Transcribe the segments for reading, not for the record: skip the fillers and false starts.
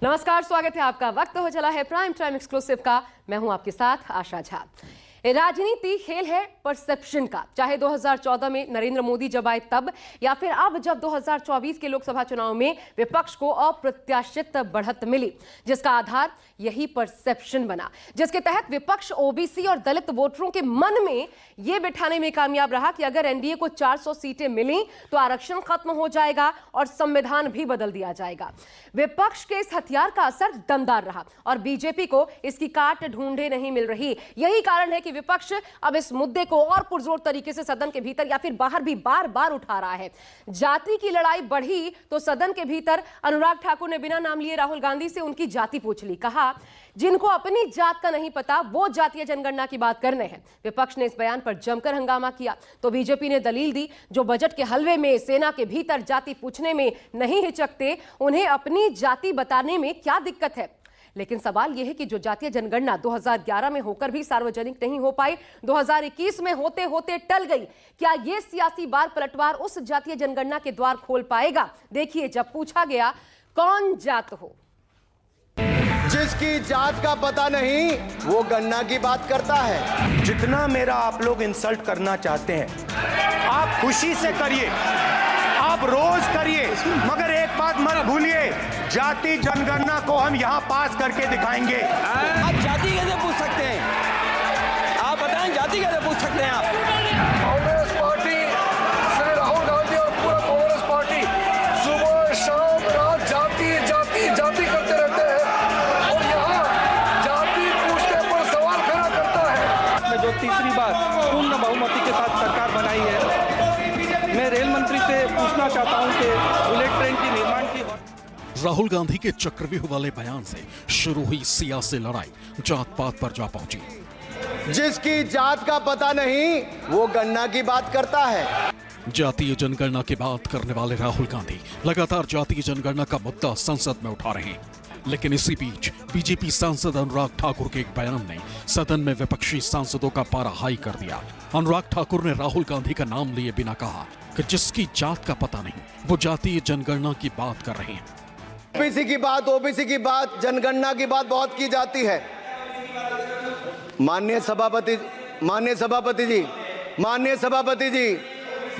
नमस्कार, स्वागत है आपका। वक्त हो चला है प्राइम टाइम एक्सक्लूसिव का। मैं हूं आपके साथ आशा झा। राजनीति खेल है परसेप्शन का, चाहे 2014 में नरेंद्र मोदी जब आए तब या फिर अब जब 2024 के लोकसभा चुनाव में विपक्ष को अप्रत्याशित बढ़त मिली, जिसका आधार यही परसेप्शन बना, जिसके तहत विपक्ष ओबीसी और दलित वोटरों के मन में यह बिठाने में कामयाब रहा कि अगर एनडीए को 400 सीटें मिली तो आरक्षण खत्म हो जाएगा और संविधान भी बदल दिया जाएगा। विपक्ष के इस हथियार का असर दमदार रहा और बीजेपी को इसकी काट ढूंढे नहीं मिल रही। यही कारण है कि विपक्ष अब इस मुद्दे को और पुरजोर तरीके से सदन के भीतर या फिर बाहर भी बार बार उठा रहा है। जाति की लड़ाई बढ़ी तो सदन के भीतर अनुराग ठाकुर ने बिना नाम लिए राहुल गांधी से उनकी जाति पूछ ली। कहा, जिनको अपनी जात का नहीं पता वो जातीय जनगणना की बात करने हैं। विपक्ष ने इस बयान पर जमकर हंगामा किया तो बीजेपी ने दलील दी, जो बजट के हलवे में सेना के भीतर जाति पूछने में नहीं हिचकते, उन्हें अपनी जाति बताने में क्या दिक्कत है। लेकिन सवाल यह है कि जो जातीय जनगणना 2011 में होकर भी सार्वजनिक नहीं हो पाई, 2021 में होते होते टल गई, क्या यह सियासी बार पलटवार उस जातीय जनगणना के द्वार खोल पाएगा? देखिए, जब पूछा गया कौन जात हो, जिसकी जात का पता नहीं वो गन्ना की बात करता है। जितना मेरा आप लोग इंसल्ट करना चाहते हैं आप खुशी से करिए, आप रोज करिए, मगर एक बात मत भूलिए, जाति जनगणना को हम यहाँ पास करके दिखाएंगे। आप जाति कैसे पूछ सकते हैं? आप बताएं, जाति कैसे पूछ सकते हैं? आप कांग्रेस पार्टी, श्री राहुल गांधी और पूरा कांग्रेस पार्टी सुबह शाम रात जाति जाति जाति करते रहते हैं और यहाँ जाति पूछने पर सवाल खड़ा करता है। जो तीसरी बार पूर्ण बहुमति के साथ सरकार बनाई है, मैं रेल मंत्री से पूछना चाहता हूं कि बुलेट ट्रेन की निर्माण की। राहुल गांधी के चक्रव्यूह वाले बयान से शुरू हुई सियासी लड़ाई जात पात पर जा पहुंची। जिसकी जात का पता नहीं वो गन्ना की बात करता है। जातीय जनगणना की बात करने वाले राहुल गांधी लगातार जातीय जनगणना का मुद्दा संसद में उठा रहे हैं, लेकिन इसी बीच बीजेपी सांसद अनुराग ठाकुर के एक बयान ने सदन में विपक्षी सांसदों का पारा हाई कर दिया। अनुराग ठाकुर ने राहुल गांधी का नाम लिए बिना कहा कि जिसकी जात का पता नहीं वो जातीय जनगणना की बात कर रहे हैं। ओबीसी की बात, जनगणना की बात बहुत की जाती है। माननीय सभापति जी,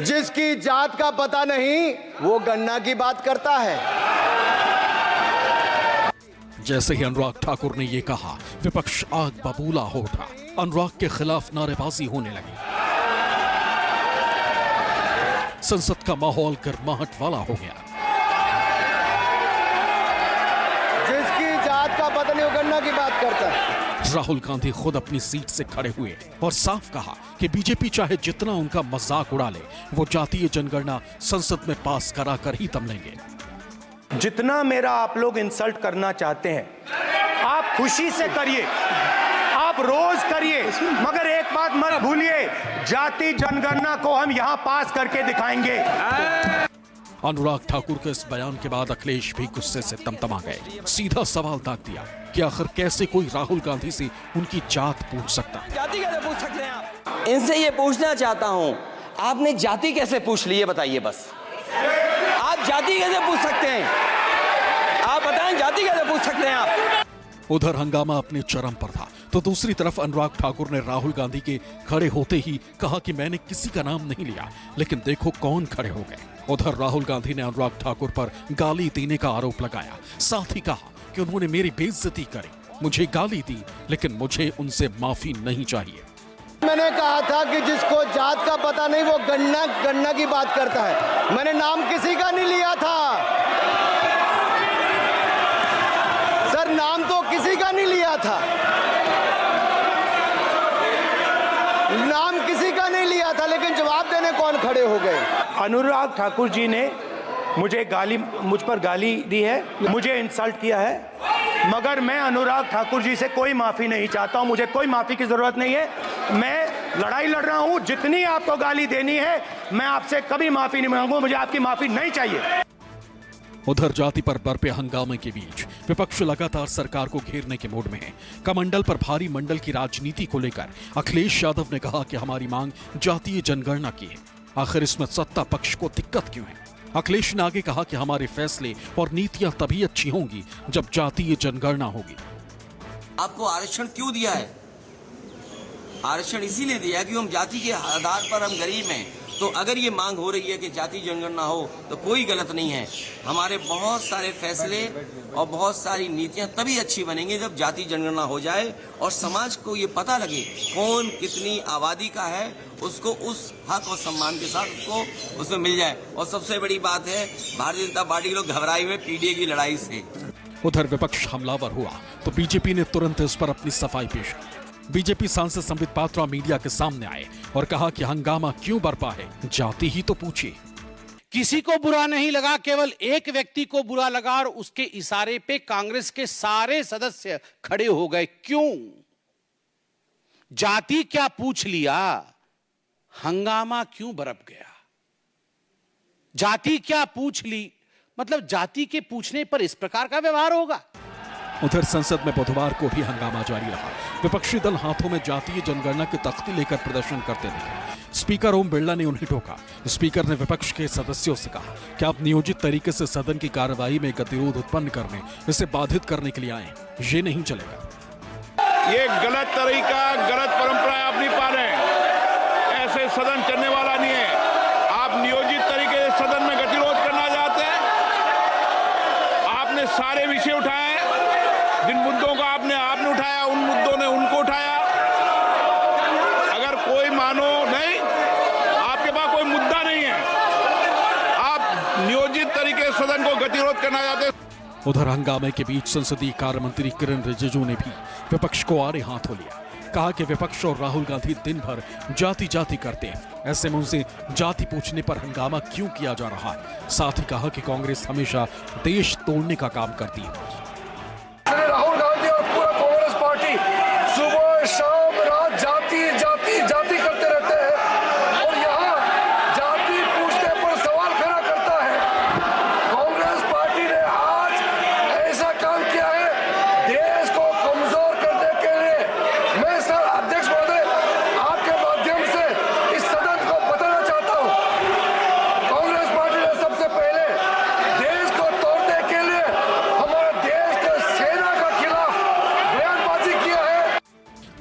जिसकी जात का पता नहीं वो गन्ना की बात करता है। जैसे ही अनुराग ठाकुर ने ये कहा, विपक्ष आग बबूला हो उठा। अनुराग के खिलाफ नारेबाजी होने लगी। संसद का माहौल गर्माहट वाला हो गया। जिसकी जात का पता नहीं वो गन्ना की बात करता है। राहुल गांधी खुद अपनी सीट से खड़े हुए और साफ कहा कि बीजेपी चाहे जितना उनका मजाक उड़ा ले, वो जातीय जनगणना संसद में पास करा कर ही दम लेंगे। जितना मेरा आप लोग इंसल्ट करना चाहते हैं आप खुशी से करिए, आप रोज करिए, मगर एक बात मत भूलिए, जाति जनगणना को हम यहाँ पास करके दिखाएंगे। अनुराग ठाकुर के इस बयान के बाद अखिलेश भी गुस्से से तमतमा गए। सीधा सवाल दाग दिया कि आखिर कैसे कोई राहुल गांधी से उनकी जात पूछ सकता है। जाति कैसे पूछ सकते हैं? आप इनसे ये पूछना चाहता हूं, आपने जाति कैसे पूछ ली, ये बताइए बस। आप जाति कैसे पूछ सकते हैं? आप बताएं, जाति कैसे पूछ सकते हैं? आप उधर हंगामा अपने चरम पर था तो दूसरी तरफ अनुराग ठाकुर ने राहुल गांधी के खड़े होते ही कहा कि मैंने किसी का नाम नहीं लिया, लेकिन देखो कौन खड़े हो गए। उधर राहुल गांधी ने अनुराग ठाकुर पर गाली देने का आरोप लगाया, साथ ही कहा कि उन्होंने मेरी बेइज्जती करी, मुझे गाली दी, लेकिन मुझे उनसे माफी नहीं चाहिए। मैंने कहा था कि जिसको जात का पता नहीं वो गन्ना की बात करता है। मैंने नाम किसी का नहीं लिया था सर, नाम तो किसी का नहीं लिया था, नाम किसी का नहीं लिया था, लेकिन जवाब देने कौन खड़े हो गए? अनुराग ठाकुर जी ने मुझ पर गाली दी है, मुझे इंसल्ट किया है, मगर मैं अनुराग ठाकुर जी से कोई माफी नहीं चाहता हूं। मुझे कोई माफी की जरूरत नहीं है। मैं लड़ाई लड़ रहा हूं, जितनी आपको गाली देनी है मैं आपसे कभी माफी नहीं मांगूंगा, मुझे आपकी माफी नहीं चाहिए। उधर जाति पर बरपे हंगामे के बीच विपक्ष लगातार सरकार को घेरने के मूड में है। कमंडल पर भारी मंडल की राजनीति को लेकर अखिलेश यादव ने कहा कि हमारी मांग जातीय जनगणना की है। आखिर इसमें सत्ता पक्ष को दिक्कत क्यों है? अखिलेश ने आगे कहा कि हमारे फैसले और नीतियां तभी अच्छी होंगी जब जातीय जनगणना होगी। आपको आरक्षण क्यों दिया है? आरक्षण इसीलिए दिया कि हम जाति के आधार पर हम गरीब हैं। तो अगर ये मांग हो रही है कि जाति जनगणना हो तो कोई गलत नहीं है। हमारे बहुत सारे फैसले और बहुत सारी नीतियां तभी अच्छी बनेंगी जब जाति जनगणना हो जाए और समाज को ये पता लगे कौन कितनी आबादी का है, उसको उस हक और सम्मान के साथ उसको उसमें मिल जाए। और सबसे बड़ी बात है, भारतीय जनता पार्टी के लोग घबराए हुए पीडीए की लड़ाई से। उधर विपक्ष हमलावर हुआ तो बीजेपी ने तुरंत इस पर अपनी सफाई पेश की। बीजेपी सांसद संबित पात्रा मीडिया के सामने आए और कहा कि हंगामा क्यों बरपा है, जाति ही तो पूछिए। किसी को बुरा नहीं लगा, केवल एक व्यक्ति को बुरा लगा और उसके इशारे पे कांग्रेस के सारे सदस्य खड़े हो गए। क्यों? जाति क्या पूछ लिया, हंगामा क्यों बरप गया? जाति क्या पूछ ली, मतलब जाति के पूछने पर इस प्रकार का व्यवहार होगा? उधर संसद में बुधवार को भी हंगामा जारी रहा। विपक्षी दल हाथों में जातीय जनगणना की तख्ती लेकर प्रदर्शन करते दिखे। स्पीकर ओम बिरला ने उन्हें टोका। स्पीकर ने विपक्ष के सदस्यों से कहा कि आप नियोजित तरीके से सदन की कार्यवाही में गतिरोध उत्पन्न करने, इसे बाधित करने के लिए आए, ये नहीं चलेगा। ये गलत तरीका, गलत परंपरा आप नहीं पा रहे हैं। ऐसे सदन चलने वाला नहीं है। आप नियोजित तरीके से सदन में गतिरोध करना चाहते हैं। आपने सारे विषय उठाए, जिन मुद्दों को आपने उठाया, उन मुद्दों ने उनको उठाया। अगर कोई मानो नहीं, आपके पास कोई मुद्दा नहीं है, आप नियोजित तरीके से सदन को गतिरोध करना चाहते हैं। उधर हंगामे के बीच संसदीय कार्य मंत्री किरण रिजिजू ने भी विपक्ष को आड़े हाथों लिया। कहा कि विपक्ष और राहुल गांधी दिन भर जाति जाति करते हैं, ऐसे में उनसे जाति पूछने पर हंगामा क्यों किया जा रहा है। साथ ही कहा कि कांग्रेस हमेशा देश तोड़ने का काम करती है। राहुल गांधी और पूरा कांग्रेस पार्टी सुबह शाम रात जाति जाति जाति करते रहते हैं और यहाँ जाति पूछने पर सवाल खड़ा करता है। कांग्रेस पार्टी ने आज ऐसा काम किया है देश को कमजोर करने के लिए। मैं सर अध्यक्ष महोदय आपके माध्यम से इस सदन को बताना चाहता हूँ, कांग्रेस पार्टी ने सबसे पहले देश को तोड़ने के लिए हमारे देश के सेना के खिलाफ बयानबाजी किया है।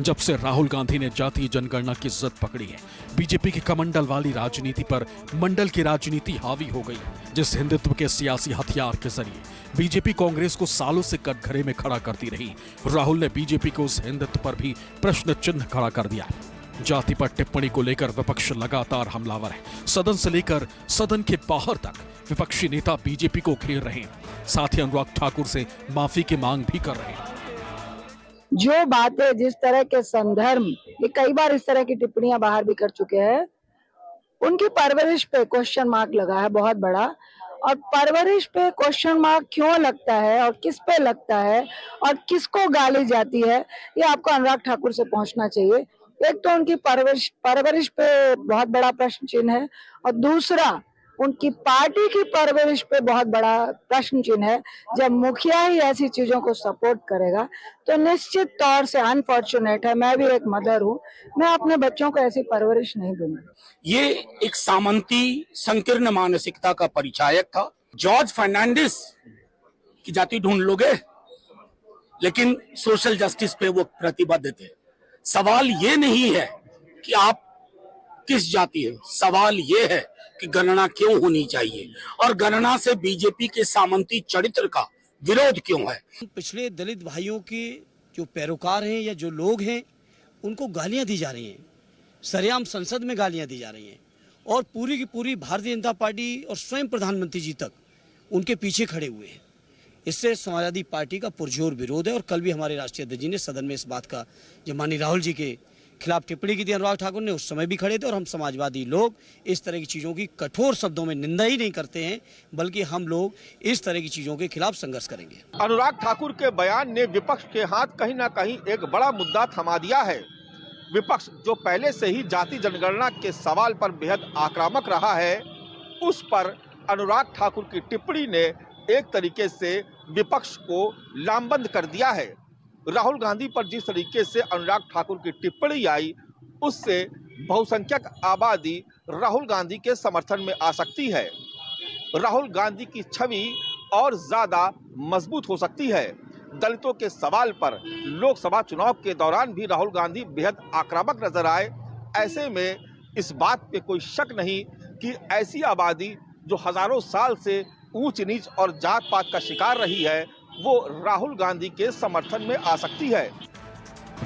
जब से राहुल गांधी ने जातीय जनगणना की जिद पकड़ी है, बीजेपी की कमंडल वाली राजनीति पर मंडल की राजनीति हावी हो गई, जिस हिंदुत्व के सियासी हथियार के जरिए बीजेपी कांग्रेस को सालों से कटघरे में खड़ा करती रही। राहुल ने बीजेपी को उस हिंदुत्व पर भी प्रश्न चिन्ह खड़ा कर दिया है। जाति पर टिप्पणी को लेकर विपक्ष लगातार हमलावर है। सदन से लेकर सदन के बाहर तक विपक्षी नेता बीजेपी को घेर रहे हैं। साथ ही अनुराग ठाकुर से माफी की मांग भी कर रहे हैं। जो बातें, जिस तरह के संदर्भ, ये कई बार इस तरह की टिप्पणियां बाहर भी कर चुके हैं, उनकी परवरिश पे क्वेश्चन मार्क लगा है बहुत बड़ा। और परवरिश पे क्वेश्चन मार्क क्यों लगता है और किस पे लगता है और किसको गाली जाती है, ये आपको अनुराग ठाकुर से पहुंचना चाहिए। एक तो उनकी परवरिश पे बहुत बड़ा प्रश्न चिन्ह है और दूसरा उनकी पार्टी की परवरिश पे बहुत बड़ा प्रश्न चिन्ह है। जब मुखिया ही ऐसी चीजों को सपोर्ट करेगा तो निश्चित तौर से अनफॉर्चुनेट है। मैं भी एक मदर हूँ, मैं अपने बच्चों को ऐसी परवरिश नहीं दूंगी। ये एक सामंती संकीर्ण मानसिकता का परिचायक था। जॉर्ज फर्नांडिस की जाति ढूंढ लोगे, लेकिन सोशल जस्टिस पे वो प्रतिबद्ध थे। सवाल ये नहीं है कि आप किस जाति है, सवाल ये है कि गणना क्यों होनी चाहिए और गणना से बीजेपी के सामंती चरित्र का विरोध क्यों है। पिछड़े दलित भाइयों के जो पैरोकार हैं या जो लोग हैं, उनको गालियां दी जा रही हैं, सरेआम संसद में गालियां दी जा रही हैं और पूरी की पूरी भारतीय जनता पार्टी और स्वयं प्रधानमंत्री जी तक उनके पीछे खड़े हुए हैं। इससे समाजवादी पार्टी का पुरजोर विरोध है। और कल भी हमारे राष्ट्रीय अध्यक्ष जी ने सदन में इस बात का, जब माननीय राहुल जी के खिलाफ टिप्पणी की थी अनुराग ठाकुर ने, उस समय भी खड़े थे। और हम समाजवादी लोग इस तरह की चीज़ों की कठोर शब्दों में निंदा ही नहीं करते हैं, बल्कि हम लोग इस तरह की चीज़ों के खिलाफ संघर्ष करेंगे। अनुराग ठाकुर के बयान ने विपक्ष के हाथ कहीं ना कहीं एक बड़ा मुद्दा थमा दिया है। विपक्ष जो पहले से ही जाति जनगणना के सवाल पर बेहद आक्रामक रहा है, उस पर अनुराग ठाकुर की टिप्पणी ने एक तरीके से विपक्ष को लामबंद कर दिया है। राहुल गांधी पर जिस तरीके से अनुराग ठाकुर की टिप्पणी आई, उससे बहुसंख्यक आबादी राहुल गांधी के समर्थन में आ सकती है। राहुल गांधी की छवि और ज्यादा मजबूत हो सकती है। दलितों के सवाल पर लोकसभा चुनाव के दौरान भी राहुल गांधी बेहद आक्रामक नजर आए। ऐसे में इस बात पे कोई शक नहीं कि ऐसी आबादी जो हजारों साल से ऊंच नीच और जात पात का शिकार रही है, वो राहुल गांधी के समर्थन में आ सकती है।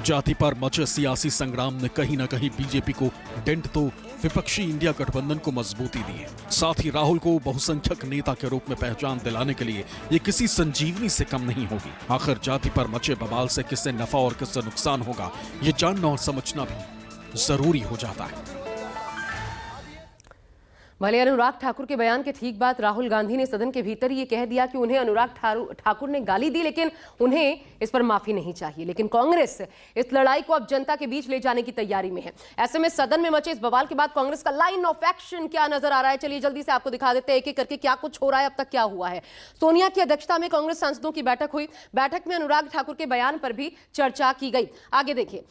जाति पर मचे सियासी संग्राम ने कहीं न कहीं बीजेपी को डेंट तो विपक्षी इंडिया गठबंधन को मजबूती दी है। साथ ही राहुल को बहुसंख्यक नेता के रूप में पहचान दिलाने के लिए ये किसी संजीवनी से कम नहीं होगी। आखिर जाति पर मचे बवाल से किससे नफा और किससे नुकसान होगा, ये जानना और समझना भी जरूरी हो जाता है। भले अनुराग ठाकुर के बयान के ठीक बाद राहुल गांधी ने सदन के भीतर ये कह दिया कि उन्हें अनुराग ठाकुर ने गाली दी, लेकिन उन्हें इस पर माफी नहीं चाहिए। लेकिन कांग्रेस इस लड़ाई को अब जनता के बीच ले जाने की तैयारी में है। ऐसे में सदन में मचे इस बवाल के बाद कांग्रेस का लाइन ऑफ एक्शन क्या नजर आ रहा है, चलिए जल्दी से आपको दिखा देते हैं एक एक करके क्या कुछ हो रहा है, अब तक क्या हुआ है। सोनिया की अध्यक्षता में कांग्रेस सांसदों की बैठक हुई। बैठक में अनुराग ठाकुर के बयान पर भी चर्चा की गई। आगे देखिए,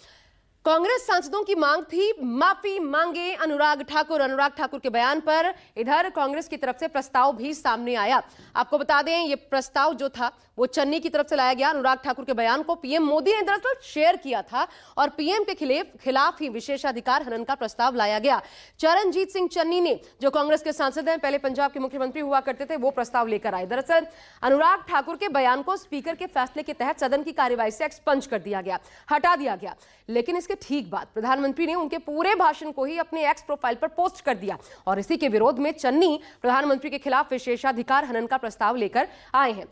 कांग्रेस सांसदों की मांग थी माफी मांगे अनुराग ठाकुर। अनुराग ठाकुर के बयान पर इधर कांग्रेस की तरफ से प्रस्ताव भी सामने आया। आपको बता दें, ये प्रस्ताव जो था वो चन्नी की तरफ से लाया गया। अनुराग ठाकुर के बयान को पीएम मोदी ने दरअसल शेयर किया था और पीएम के खिलाफ ही विशेषाधिकार हनन का प्रस्ताव लाया गया। चरणजीत सिंह चन्नी ने, जो कांग्रेस के सांसद हैं, पहले पंजाब के मुख्यमंत्री हुआ करते थे, वो प्रस्ताव लेकर आए। दरअसल अनुराग ठाकुर के बयान को स्पीकर के फैसले के तहत सदन की कार्यवाही से एक्सपंज कर दिया गया, हटा दिया गया। लेकिन इसके ठीक बाद प्रधानमंत्री ने उनके पूरे भाषण को ही अपने एक्स प्रोफाइल पर पोस्ट कर दिया और इसी के विरोध में चन्नी प्रधानमंत्री के खिलाफ विशेषाधिकार हनन का प्रस्ताव लेकर आए हैं।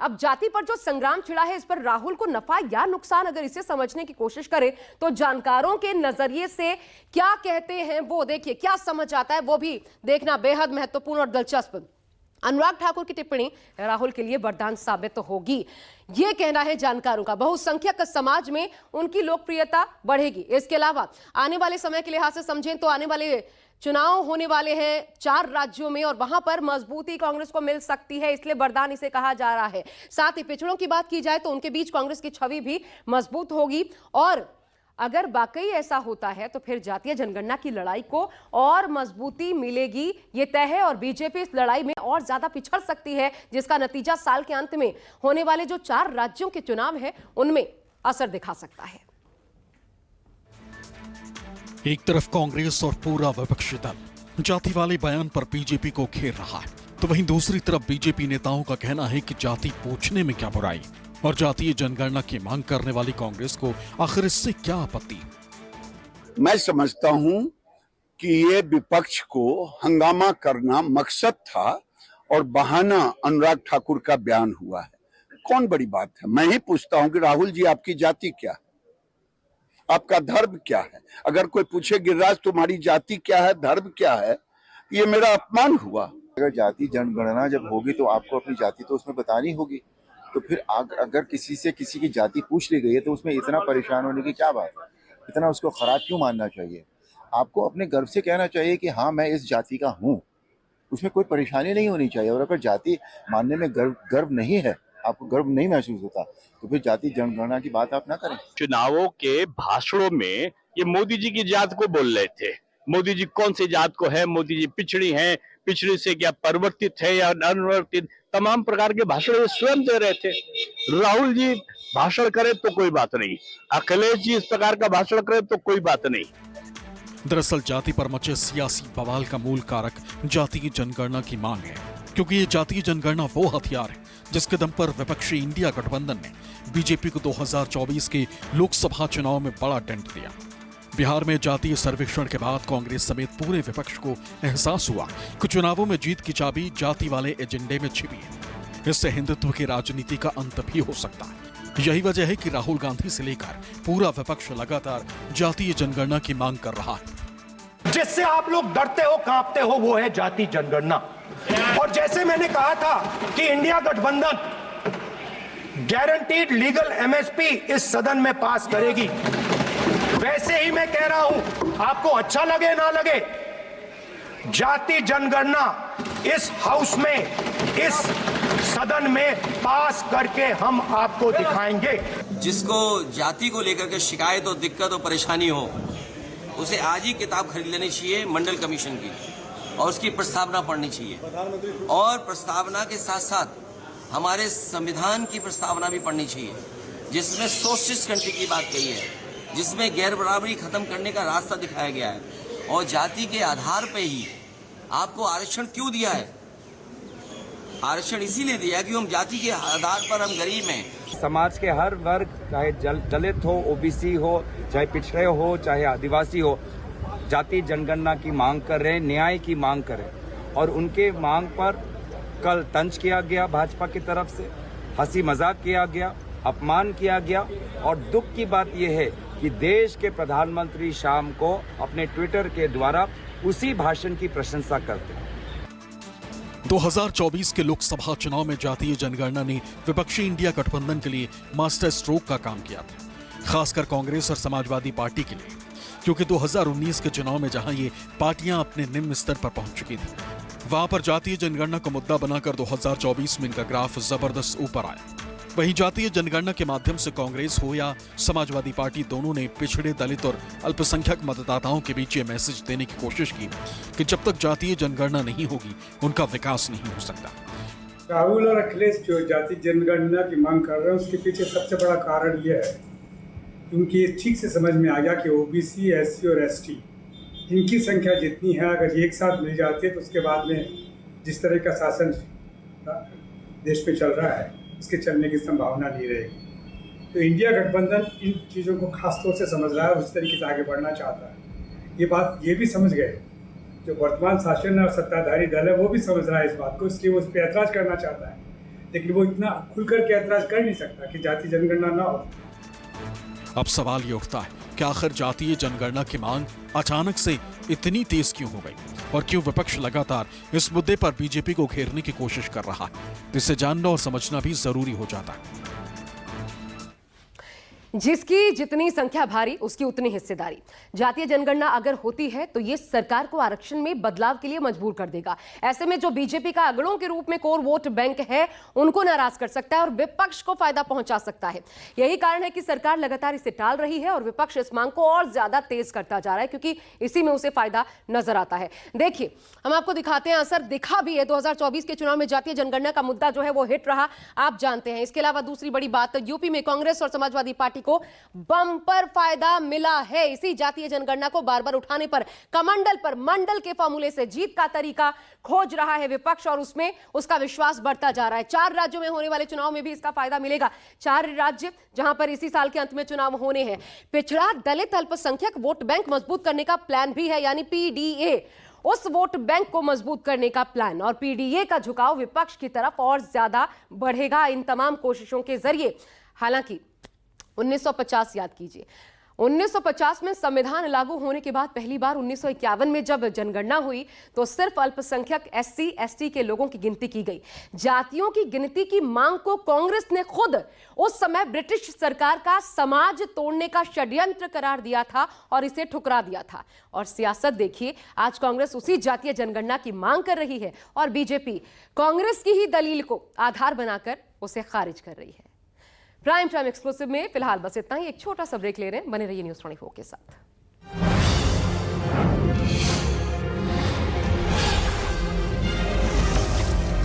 अब जाति पर जो संग्राम छिड़ा है, इस पर राहुल को नफा या नुकसान, अगर इसे समझने की कोशिश करें तो जानकारों के नजरिए से क्या कहते हैं वो देखिए, क्या समझ आता है वो भी देखना बेहद महत्वपूर्ण और दिलचस्प। अनुराग ठाकुर की टिप्पणी राहुल के लिए वरदान साबित तो होगी, यह कहना है जानकारों का। बहुसंख्यक समाज में उनकी लोकप्रियता बढ़ेगी। इसके अलावा आने वाले समय के लिहाज से समझें तो आने वाले चुनाव होने वाले हैं 4 राज्यों में और वहां पर मजबूती कांग्रेस को मिल सकती है, इसलिए वरदान इसे कहा जा रहा है। साथ ही पिछड़ों की बात की जाए तो उनके बीच कांग्रेस की छवि भी मजबूत होगी और अगर वाकई ऐसा होता है तो फिर जातीय जनगणना की लड़ाई को और मजबूती मिलेगी, ये तय है। और बीजेपी इस लड़ाई में और ज्यादा पिछड़ सकती है, जिसका नतीजा साल के अंत में होने वाले जो 4 राज्यों के चुनाव है उनमें असर दिखा सकता है। एक तरफ कांग्रेस और पूरा विपक्षी दल जाति वाले बयान पर बीजेपी को घेर रहा है, तो वहीं दूसरी तरफ बीजेपी नेताओं का कहना है कि जाति पूछने में क्या बुराई और जातीय जनगणना की मांग करने वाली कांग्रेस को आखिर इससे क्या आपत्ति। मैं समझता हूं कि ये विपक्ष को हंगामा करना मकसद था और बहाना अनुराग ठाकुर का बयान हुआ है। कौन बड़ी बात है। मैं ही पूछता हूं कि राहुल जी, आपकी जाति क्या है, आपका धर्म क्या है। अगर कोई पूछे गिरिराज तुम्हारी जाति क्या है, धर्म क्या है, ये मेरा अपमान हुआ। अगर जाति जनगणना जब होगी तो आपको अपनी जाति तो उसमें बतानी होगी, तो फिर अगर किसी से किसी की जाति पूछ ली गई है तो उसमें इतना परेशान होने की क्या बात है, इतना उसको खराब क्यों मानना चाहिए। आपको अपने गर्व से कहना चाहिए कि हाँ मैं इस जाति का हूँ, उसमें कोई परेशानी नहीं होनी चाहिए। और अगर जाति मानने में गर्व नहीं है, आपको गर्व नहीं महसूस होता, तो फिर जाति जनगणना की बात आप ना करें। चुनावों के भाषणों में ये मोदी जी की जात को बोल रहे थे। मोदी जी कौन सी जात को है, मोदी जी पिछड़ी हैं, पिछड़ी से क्या परिवर्तित है या अनवर्तित, तमाम प्रकार के भाषण स्वयं दे रहे थे। राहुल जी भाषण करे तो कोई बात नहीं, अखिलेश जी इस प्रकार का भाषण करे तो कोई बात नहीं। दरअसल जाति पर मचे सियासी बवाल का मूल कारक जातीय जनगणना की मांग है, क्योंकि ये जातीय जनगणना वो हथियार है जिसके दम पर विपक्षी इंडिया गठबंधन ने बीजेपी को 2024 के लोकसभा चुनाव में बड़ा डेंट दिया। बिहार में जातीय सर्वेक्षण के बाद कांग्रेस समेत पूरे विपक्ष को एहसास हुआ कि चुनावों में जीत की चाबी जाति वाले एजेंडे में छिपी है। इससे हिंदुत्व की राजनीति का अंत भी हो सकता है। यही वजह है कि राहुल गांधी से लेकर पूरा विपक्ष लगातार जातीय जनगणना की मांग कर रहा है। जिससे आप लोग डरते हो, कांपते हो, वो है जाति जनगणना। और जैसे मैंने कहा था कि इंडिया गठबंधन गारंटीड लीगल एमएसपी इस सदन में पास करेगी, वैसे ही मैं कह रहा हूं, आपको अच्छा लगे ना लगे, जाति जनगणना इस हाउस में, इस सदन में पास करके हम आपको दिखाएंगे। जिसको जाति को लेकर के शिकायत और दिक्कत और परेशानी हो, उसे आज ही किताब खरीद लेनी चाहिए मंडल कमीशन की। और उसकी प्रस्तावना पढ़नी चाहिए, और प्रस्तावना के साथ साथ हमारे संविधान की प्रस्तावना भी पढ़नी चाहिए, जिसमें सोशलिस्ट कंट्री की बात कही है, जिसमें गैर बराबरी खत्म करने का रास्ता दिखाया गया है। और जाति के आधार पे ही आपको आरक्षण क्यों दिया है? आरक्षण इसीलिए दिया कि हम जाति के आधार पर हम गरीब हैं। समाज के हर वर्ग, चाहे दलित हो, ओबीसी हो, चाहे पिछड़े हो, चाहे आदिवासी हो, जाति जनगणना की मांग कर रहे हैं, न्याय की मांग कर रहे हैं। और उनके मांग पर कल तंज किया गया भाजपा की तरफ से, हंसी मजाक किया गया, अपमान किया गया। और दुख की बात यह है कि देश के प्रधानमंत्री शाम को अपने ट्विटर के द्वारा उसी भाषण की प्रशंसा करते हैं। 2024 के लोकसभा चुनाव में जातीय जनगणना ने विपक्षी इंडिया गठबंधन के लिए मास्टर स्ट्रोक का काम किया था, खासकर कांग्रेस और समाजवादी पार्टी के लिए, क्योंकि 2019 के चुनाव में जहां ये पार्टियां अपने निम्न स्तर पर पहुंच चुकी थी, वहां पर जातीय जनगणना को मुद्दा बनाकर 2024 में इनका ग्राफ जबरदस्त ऊपर आया। वहीं जातीय जनगणना के माध्यम से कांग्रेस हो या समाजवादी पार्टी, दोनों ने पिछड़े, दलित और अल्पसंख्यक मतदाताओं के बीच ये मैसेज देने की कोशिश की कि जब तक जातीय जनगणना नहीं होगी उनका विकास नहीं हो सकता। राहुल और अखिलेश जो जाति जनगणना की मांग कर रहे हैं, उसके पीछे सबसे बड़ा कारण यह है कि उनकी ठीक से समझ में आ गया कि ओबीसी, एससी और एसटी इनकी संख्या जितनी है, अगर एक साथ मिल जाती है तो उसके बाद में जिस तरह का शासन देश में चल रहा है, इसके चलने की संभावना नहीं रहेगी। तो इंडिया गठबंधन इन चीज़ों को खास तौर से समझ रहा है और उस तरीके से आगे बढ़ना चाहता है। ये बात ये भी समझ गए, जो वर्तमान शासन और सत्ताधारी दल है वो भी समझ रहा है इस बात को, इसलिए वो उस पर ऐतराज़ करना चाहता है, लेकिन वो इतना खुलकर के ऐतराज़ कर नहीं सकता कि जाति जनगणना ना हो। अब सवाल ये उठता है कि आखिर जातीय जनगणना की मांग अचानक से इतनी तेज क्यों हो गई, और क्यों विपक्ष लगातार इस मुद्दे पर बीजेपी को घेरने की कोशिश कर रहा है। इसे जानना और समझना भी जरूरी हो जाता है। जिसकी जितनी संख्या भारी उसकी उतनी हिस्सेदारी। जातीय जनगणना अगर होती है तो ये सरकार को आरक्षण में बदलाव के लिए मजबूर कर देगा। ऐसे में जो बीजेपी का अगड़ों के रूप में कोर वोट बैंक है उनको नाराज कर सकता है और विपक्ष को फायदा पहुंचा सकता है। यही कारण है कि सरकार लगातार इसे टाल रही है और विपक्ष इस मांग को और ज्यादा तेज करता जा रहा है, क्योंकि इसी में उसे फायदा नजर आता है। देखिए, हम आपको दिखाते हैं, असर दिखा भी है। 2024 के चुनाव में जातीय जनगणना का मुद्दा जो है वो हिट रहा, आप जानते हैं। इसके अलावा दूसरी बड़ी बात, यूपी में कांग्रेस और समाजवादी पार्टी को बम्पर फायदा मिला है। इसी जातीय जनगणना को बार बार उठाने पर कमंडल पर मंडल के फॉर्मूले से जीत का तरीका खोज रहा है विपक्ष और उसमें उसका विश्वास बढ़ता जा रहा है। 4 राज्यों में होने वाले चुनाव में भी इसका फायदा मिलेगा। 4 राज्य जहां पर इसी साल के अंत में चुनाव होने हैं। पिछड़ा, दलित, अल्पसंख्यक वोट बैंक मजबूत करने का प्लान भी है, यानी पीडीए, उस वोट बैंक को मजबूत करने का प्लान। और पीडीए का झुकाव विपक्ष की तरफ और ज्यादा बढ़ेगा इन तमाम कोशिशों के जरिए। हालांकि 1950 याद कीजिए, 1950 में संविधान लागू होने के बाद पहली बार 1951 में जब जनगणना हुई तो सिर्फ अल्पसंख्यक एससी एसटी के लोगों की गिनती की गई। जातियों की गिनती की मांग को कांग्रेस ने खुद उस समय ब्रिटिश सरकार का समाज तोड़ने का षड्यंत्र करार दिया था और इसे ठुकरा दिया था। और सियासत देखिए, आज कांग्रेस उसी जातीय जनगणना की मांग कर रही है और बीजेपी कांग्रेस की ही दलील को आधार बनाकर उसे खारिज कर रही है। प्राइम टाइम एक्सक्लूसिव में फिलहाल बस इतना ही। एक छोटा सा ब्रेक ले रहे हैं, बने रहिए न्यूज़ 24 के साथ।